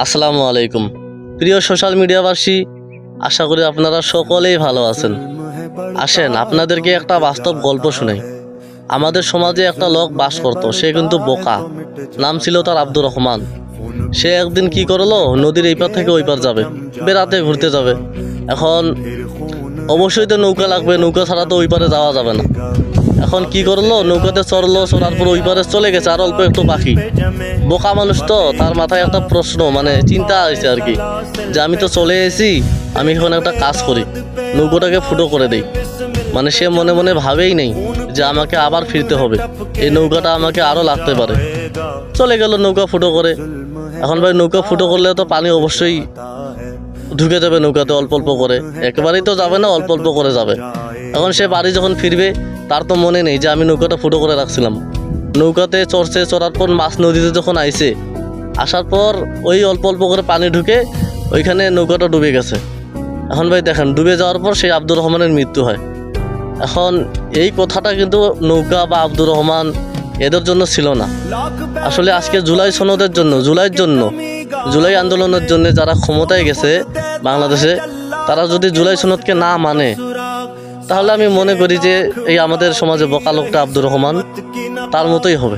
আসসালামু আলাইকুম প্রিয় সোশ্যাল মিডিয়াবাসী, আশা করি আপনারা সকলেই ভালো আছেন। আসেন আপনাদেরকে একটা বাস্তব গল্প শুনাই। আমাদের সমাজে একটা লোক বাস করতো, সে কিন্তু বোকা। নাম ছিল তার আব্দুর রহমান। সে একদিন কি করলো, নদীর এই পার থেকে ওই পার যাবে, বেড়াতে ঘুরতে যাবে। এখন অবশ্যই তো নৌকা লাগবে, নৌকা ছাড়া তো ওই পারে যাওয়া যাবে না। এখন কি করলো, নৌকাতে চড়লো, চড়ার পর ওই পারে চলে গেছে, আর অল্প একটু বাকি। বোকা মানুষ তো, তার মাথায় একটা প্রশ্ন চিন্তা হয়েছে আর কি, যে আমি তো চলে এসেছি, আমি এখন একটা কাজ করি, নৌকাটাকে ফুটো করে দেই। সে মনে মনে ভাবেই নেই যে আমাকে আবার ফিরতে হবে, এই নৌকাটা আমাকে আরো লাগতে পারে। চলে গেল নৌকা ফুটো করে। এখন ভাই নৌকা ফুটো করলে তো পানি অবশ্যই ঢুকে যাবে নৌকাতে অল্প অল্প করে, একেবারেই তো যাবে না, অল্প অল্প করে যাবে। এখন সে বাড়ি যখন ফিরবে, তার তো মনে নেই যে আমি নৌকাটা ফুটো করে রাখছিলাম। নৌকাতে চড়ছে, চড়ার পর মাছ নদীতে যখন আইছে, আসার পর ওই অল্প অল্প করে পানি ঢুকে ওইখানে নৌকাটা ডুবে গেছে। এখন ভাই দেখেন, ডুবে যাওয়ার পর সেই আব্দুর রহমানের মৃত্যু হয়। এখন এই কথাটা কিন্তু নৌকা বা আব্দুর রহমান এদের জন্য ছিল না। আসলে আজকে জুলাই সনদের জন্য, জুলাই আন্দোলনের জন্য যারা ক্ষমতায় গেছে বাংলাদেশে, তারা যদি জুলাই সনদকে না মানে, তাহলে আমি মনে করি যে এই আমাদের সমাজে বোকা লোকটা আব্দুর রহমান তার মতোই হবে।